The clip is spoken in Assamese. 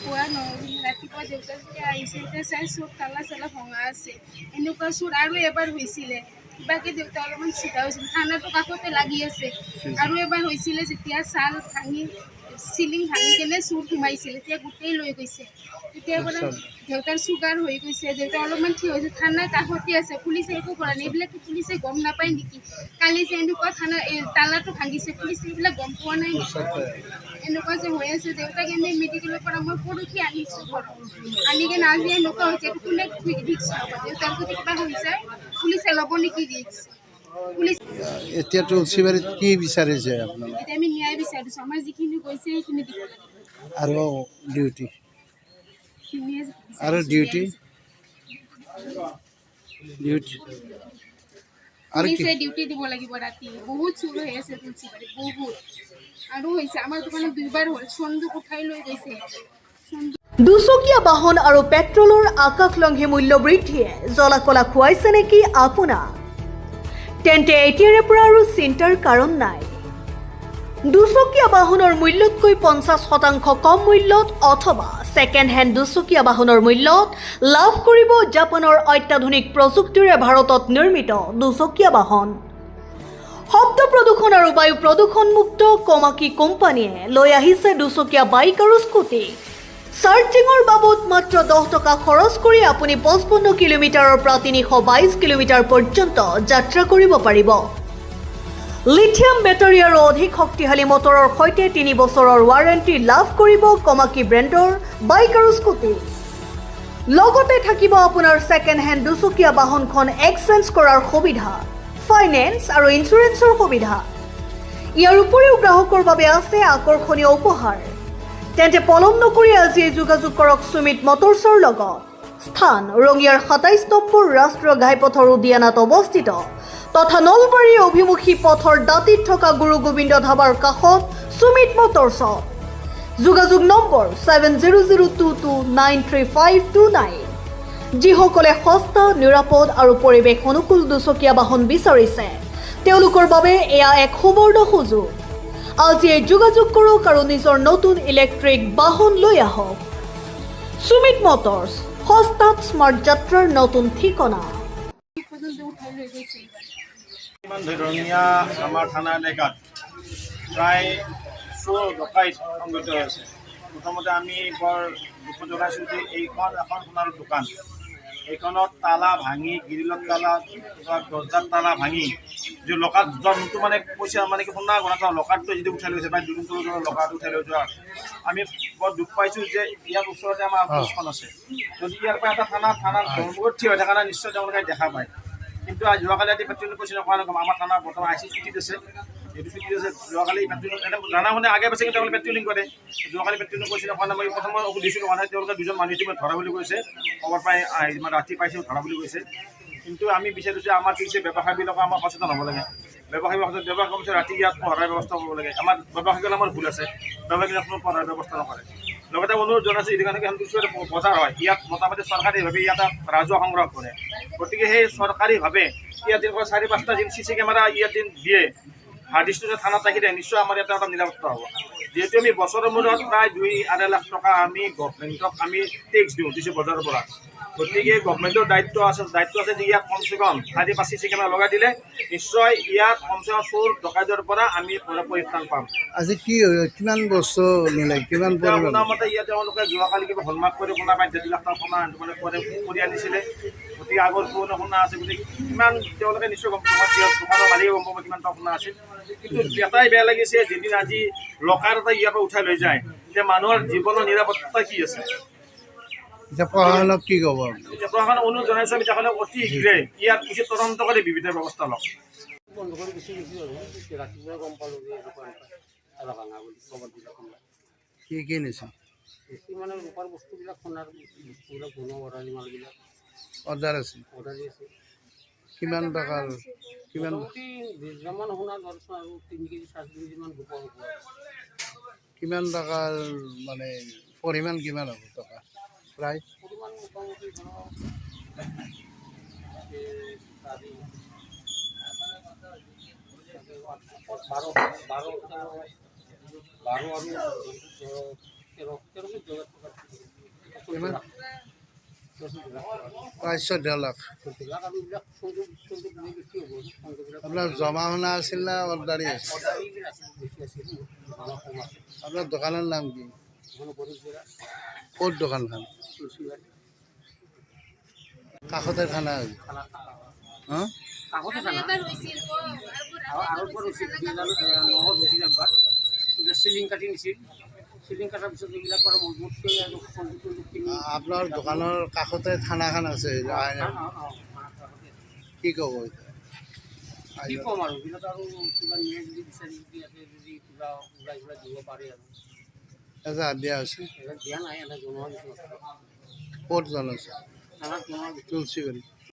পুৱা ৰাতিপুৱা দেউতাকে আহিছে, এতিয়া চাই চব তালা চালা ভঙা আছে। এনেকুৱা চোৰ আৰু এবাৰ হৈছিলে, কিবাকে দেউতা অলপমান চিধা হৈছিল, থানাটো কাষতে লাগি আছে। আৰু এবাৰ হৈছিলে যেতিয়া ছাল ভাঙি চিলিং ভাঙি কেনে চোৰ সোমাইছিল, এতিয়া গোটেই লৈ গৈছে। তেতিয়াৰ পৰা দেউতাৰ চুগাৰ হৈ গৈছে, দেউতা অলপমান ঠিক হৈছে, থানা কাষতে আছে, পুলিচে একো কৰা নাই। এইবিলাক পুলিচে গম নাপায় নেকি? কালি যে এনেকুৱা থানা তালাটো ভাঙিছে, পুলিচে এইবিলাক গম পোৱা নাই নেকি? এনেকুৱা যে হৈ আছে, দেউতাক এনেই মেডিকেলৰ পৰা মই পৰহি আনিছোঁ ঘৰত, আনি কেনে আজি এনেকুৱা হৈছে, কোনে ৰিক্স ল'ব? দেউতাৰ যদি কিবা হৈ যায় পুলিচে ল'ব নেকি ৰিক্স? পুলিচ এতিয়া তুলসীবাৰীত কি বিচাৰিছে আপোনালোকে? এতিয়া আমি ন্যায় বিচাৰিছোঁ, আমাৰ যিখিনি গৈছে সেইখিনি দিব লাগিব। আৰু ডিউটি সেইখিনিয়ে আৰু বিচাৰিছোঁ, ডিউটি আৰু কি পুলিচে ডিউটি দিব লাগিব ৰাতি। বহুত চুৰ হৈ আছে তুলসীবাৰীত, বহুত। আৰু হৈছে আমাৰ দোকানত 2বাৰ হ'ল, চন্দুক উঠাই লৈ গৈছে। দুচকীয়া বাহন আৰু পেট্ৰলৰ আকাশলংঘী মূল্য বৃদ্ধিয়ে জলাকলা খুৱাইছে নেকি আপোনাক? তেন্তে এতিয়াৰে পৰা আৰু চিন্তাৰ কাৰণ নাই। দুচকীয়া বাহনৰ মূল্যতকৈ 50% কম মূল্যত অথবা ছেকেণ্ড হেণ্ড দুচকীয়া বাহনৰ মূল্যত লাভ কৰিব জাপানৰ অত্যাধুনিক প্ৰযুক্তিৰে ভাৰতত নিৰ্মিত দুচকীয়া বাহন। শব্দ প্ৰদূষণ আৰু বায়ু প্ৰদূষণমুক্ত কমাকি কোম্পানীয়ে লৈ আহিছে দুচকীয়া বাইক আৰু স্কুটি। চাৰ্জিঙৰ বাবদ মাত্ৰ 10 টকা খৰচ কৰি আপুনি 55 কিলোমিটাৰৰ পৰা 322 কিলোমিটাৰ পৰ্যন্ত যাত্ৰা কৰিব পাৰিব। লিথিয়াম বেটাৰী আৰু অধিক শক্তিশালী মটৰৰ সৈতে 3 বছৰৰ ৱাৰেণ্টি লাভ কৰিব কমাকি ব্ৰেণ্ডৰ বাইক আৰু স্কুটি। লগতে থাকিব আপোনাৰ ছেকেণ্ড হেণ্ড দুচকীয়া বাহনখন এক্সচেঞ্জ কৰাৰ সুবিধা, ফাইনেন্স আৰু ইঞ্চুৰেঞ্চৰ সুবিধা। ইয়াৰ উপৰিও গ্ৰাহকৰ বাবে আছে আকৰ্ষণীয় উপহাৰ। তেন্তে পলম নকৰি আজিয়ে যোগাযোগ কৰক সুমিত মটৰ্ছৰ লগত। স্থান ৰঙিয়াৰ 27 নম্বৰ ৰাষ্ট্ৰীয় ঘাইপথৰ উদিয়ানাত অৱস্থিত তথা নলবাৰী অভিমুখী পথৰ দাঁতিত থকা গুৰু গোবিন্দ ধাবাৰ কাষত সুমিত মটৰ্ছত। যোগাযোগ নম্বৰ 7002293529। যিসকলে সস্তা, নিৰাপদ আৰু পৰিৱেশ অনুকূল দুচকীয়া বাহন বিচাৰিছে তেওঁলোকৰ বাবে এয়া এক সুবৰ্ণ সুযোগ। আজিয়ে যোগাযোগ কৰক আৰু নিজৰ নতুন ইলেক্ট্ৰিক বাহন লৈ আহক। সুমিত মটৰ্ছ, সস্তাত স্মাৰ্ট যাত্ৰাৰ নতুন ঠিকনা। ৰঙিয়া আমাৰ থানা এলেকাত প্ৰায় চোৰ ডকাইত সংঘটিত হৈ আছে। প্ৰথমতে আমি বৰ দুখ জনাইছোঁ যে এইখন এখন সোণাৰ দোকান, এইখনত তালা ভাঙি, গ্ৰিলত তালা, দৰ্জাৰ তালা ভাঙি যে লকাৰত যোনটো মানে পইচা মানে কি সোণা গণা লকাৰটো যদি উঠাই লৈছে বা দুদিন লকাৰটো উঠাই লৈ যোৱা, আমি বৰ দুখ পাইছোঁ যে ইয়াৰ ওচৰতে আমাৰ অফিচখন আছে। যদি ইয়াৰ পৰা এটা থানাৰ ধৰ্মঘট থিয় হৈ থকা নাই নিশ্চয় তেওঁলোকে দেখা পায়। কিন্তু যোৱাকালি ৰাতি পেট্ৰলিং কৈছে নকৰা নকম, আমাৰ থানা বৰ্তমান আই চি ছুটিত আছে, এইটো ছুটিত আছে। যোৱাকালি পেট্ৰলিং জানা শুনে আগে পাছে তেওঁলোকে পেট্ৰলিং কৰে, যোৱাকালি পেট্ৰলিং কৈছে নকৰা মই প্ৰথমে সুধিছিলোঁ মানুহে, তেওঁলোকে 2জন মানুহ ইতিমধ্যে ধৰা বুলি কৈছে, খবৰ পাই ৰাতি পাইছে ধৰা বুলি কৈছে। কিন্তু আমি বিচাৰিছোঁ যে আমাৰ কি হৈছে ব্যৱসায়ীবিলাকক আমাৰ সচেতন হ'ব লাগে। ব্যৱসায় কমছে ৰাতি ইয়াত পঢ়াৰ ব্যৱস্থা কৰিব লাগে। আমাৰ ব্যৱসায়ীসকল আমাৰ ভুল আছে, ব্যৱসায়ীবিলাক কোনো পঢ়াৰ ব্যৱস্থা নকৰে। লগতে অনুৰোধ জনাইছোঁ, এই কাৰণে বজাৰ হয়, ইয়াত মোটামুটি চৰকাৰীভাৱে ইয়াত ৰাজহুৱা সংগ্ৰহ কৰে। গতিকে সেই চৰকাৰীভাৱে ইয়াত 4-5টা যিন CC কেমেৰা ইয়াত দিয়ে, হাৰ্ডিষ্টটো যে থানাত ৰাখি দিয়ে, নিশ্চয় আমাৰ ইয়াতে এটা নিৰাপত্তা হ'ব। যিহেতু আমি বছৰৰ মূৰত প্ৰায় 2-2.5 লাখ টকা আমি গভমেণ্টক আমি টেক্স দিওঁ দিছোঁ বজাৰৰ পৰা। গতিকে গভমেণ্টৰ দায়িত্ব আছে যে ইয়াত কমচে কম 4-5 CC কেমেৰা লগাই দিলে নিশ্চয় ইয়াত কমচে কম চোৰ ডকাইতৰ পৰা আমি পৰিত্ৰাণ পাম। আজি কি কিমান বস্তু নিলে, কিমান পৰিমাণ? শুনামতে ইয়াত তেওঁলোকে যোৱাকালি কিবা হলমাৰ্ক কৰি শুনা পাই 1.5 লাখ টকা শুনা মানে কৰি আনিছিলে। গতিকে আগৰ পুৰণা শুনা আছে, গতিকে কিমান তেওঁলোকে নিশ্চয় গম পাব, দোকানৰ মালিকে গম পাব কিমান টকা শুনা আছিল। কিন্তু এটাই বেয়া লাগিছে, যেদিন আজি লকাৰ এটা ইয়াৰ পৰা উঠাই লৈ যায়, যে মানুহৰ জীৱনৰ নিৰাপত্তা কি আছে? এতিয়া প্ৰশাসনক কি ক'ব? এতিয়া প্ৰশাসনক অনুৰোধ জনাইছোঁ আমি তেখেতক অতি শীঘ্ৰে ইয়াত উচিত তদন্ত কৰি বিবিধ ব্যৱস্থা লওক। বন্ধ কৰি গুচি গৈছোঁ আৰু ৰাতিপুৱাই গম পালোঁ যে দোকান তালা ভাঙা বুলি খবৰ দিলে। কি নিছে? বেছি মানে ৰূপাৰ বস্তুবিলাক, সোণাৰ বস্তুবিলাক, বনোৱা অৰ্ডাৰী মালবিলাক অৰ্ডাৰ আছে। অৰ্ডাৰ দি আছে। কিমান টকাৰ? কিমান? মোটামুটি 20,000 সোণা ধৰচোন আৰু 3 কেজি 4 কেজিমান ৰূপৰ হ'ব। কিমান টকাৰ মানে পৰিমাণ কিমান হ'ব টকা প্ৰায়? পৰিমাণ মোটামুটি ধৰক 12 আৰু 13 টকা। কিমান 14 লাখ প্ৰায় 14 লাখ 14 লাখ আৰু এইবিলাক সংযোগ বেছি হ'ব সংযোগবিলাক আপোনাৰ জমা শুনা আছিল না অৰ্ডাৰী আছিল এইবিলাক আছিল বেছি আছিল অলপ কম আছে আপোনাৰ দোকানৰ নাম কি মানে গরিবরা ক'ত দোকানখন তুলসীবাড়ি কাষতে থানা আছে খানা হা কাগজে আৰু খানা এবাৰ হৈছিল আৰু একবাৰ হৈছিল নহৰ হৈছিল একবাৰ চিলিং কাটি নিছিল চিলিং কটাৰ পিছত এইবিলাক বাৰু মজবুতকৈ আৰু সংযোগ কিনি আপোনাৰ দোকানৰ কাষতে থানাখন আছে কি ক'ব এতিয়া কি ক'ম আৰু এইবিলাক আৰু কিবা নিয়ে যদি বিচাৰি যদি ইয়াতে যদি কিবা ওলাই ওলাই দিব পাৰে আৰু এজাহাৰ দিয়া হৈছে এইবিলাক দিয়া নাই এনে জনোৱা নিচিনা ক'ত জনাইছে থানাত জনোৱা তুলসীবাৰী